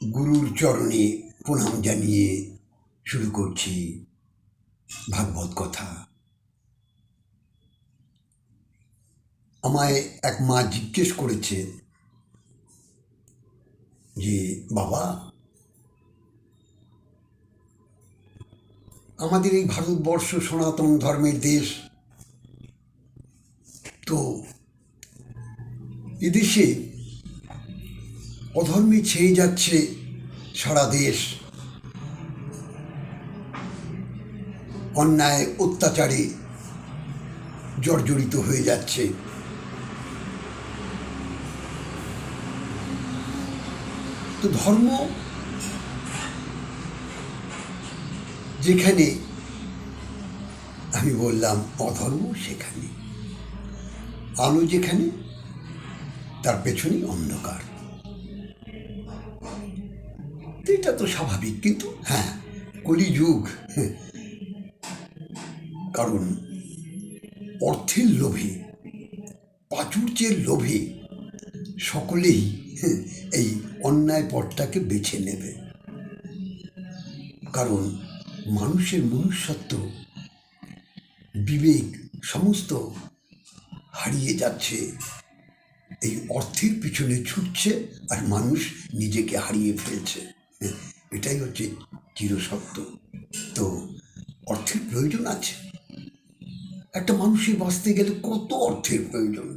গুরুর চরণে প্রণাম জানিয়ে শুরু করছি ভাগবত কথা। আমায় এক মা জিজ্ঞেস করেছে যে বাবা, আমাদের এই ভারতবর্ষ সনাতন ধর্মের দেশ, তো এদেশে অধর্মে ছেয়ে যাচ্ছে সারা দেশ, অন্যায় অত্যাচারে জর্জরিত হয়ে যাচ্ছে। তো ধর্ম যেখানে, আমি বললাম অধর্ম সেখানে, আলো যেখানে তার পেছনেই অন্ধকার। এটা তো স্বাভাবিক, কিন্তু হ্যাঁ, কলিযুগ, কারণ অর্থের লোভে, প্রাচুর্যের লোভে সকলেই এই অন্যায় পথটাকে বেছে নেবে। কারণ মানুষের মনুষ্যত্ব, বিবেক সমস্ত হারিয়ে যাচ্ছে, এই অর্থের পিছনে ছুটছে, আর মানুষ নিজেকে হারিয়ে ফেলছে। এটাই হচ্ছে চিরসত্য। তো অর্থের প্রয়োজন আছে, একটা মানুষের বাঁচতে গেলে কত অর্থের প্রয়োজন,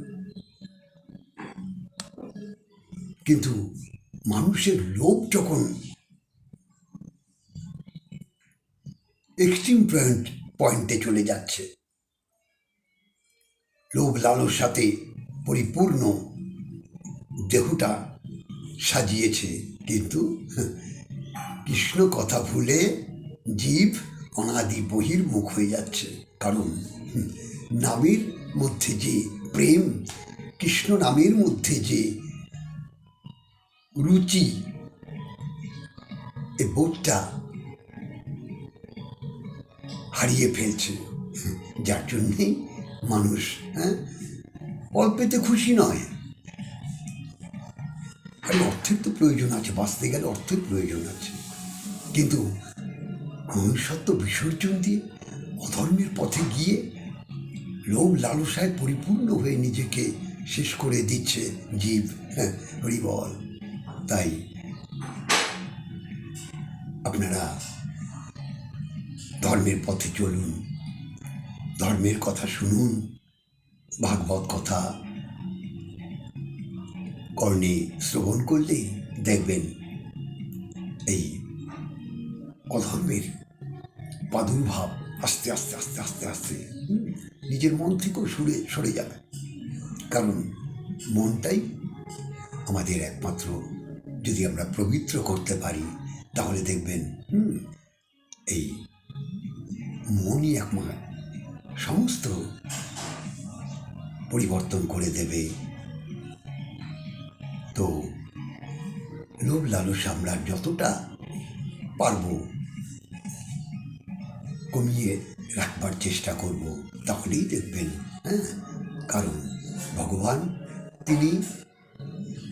কিন্তু মানুষের লোভ যখন এক্সট্রিম পয়েন্টে চলে যাচ্ছে, লোভ লালসাতে পরিপূর্ণ দেহটা সাজিয়েছে, কিন্তু কৃষ্ণ কথা ভুলে জীব অনাদি বহির্মুখ হয়ে যাচ্ছে। কারণ নামের মধ্যে যে প্রেম, কৃষ্ণ নামের মধ্যে যে রুচি, এ বোধটা হারিয়ে ফেলছে, যার জন্যেই মানুষ অল্পেতে খুশি নয়। আর অর্থের তো প্রয়োজন আছে, বাঁচতে গেলে অর্থের প্রয়োজন আছে, কিন্তু মনুষ্যত্ব বিসর্জন দিয়ে অধর্মের পথে গিয়ে লোভ লালসায় পরিপূর্ণ হয়ে নিজেকে শেষ করে দিচ্ছে জীব। হরিবল। তাই আপনারা ধর্মের পথে চলুন, ধর্মের কথা শুনুন, ভাগবত কথা কর্ণে শ্রবণ করলেই দেখবেন এই অধর্মের প্রাদুর্ভাব আস্তে আস্তে আস্তে আস্তে আস্তে নিজের মন থেকেও সরে যাবে। কারণ মনটাই আমাদের একমাত্র, যদি আমরা পবিত্র করতে পারি, তাহলে দেখবেন এই মনই একমাত্র সমস্ত পরিবর্তন করে দেবে। তো লোভ লালসা আমরা যতটা পারব কমিয়ে রাখবার চেষ্টা করব, তাহলেই দেখবেন। কারণ ভগবান তিনি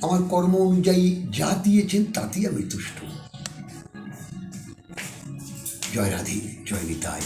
আমার কর্ম অনুযায়ী যা দিয়েছেন তাতেই আমি তুষ্ট। জয় রাধে, জয় নিতাই।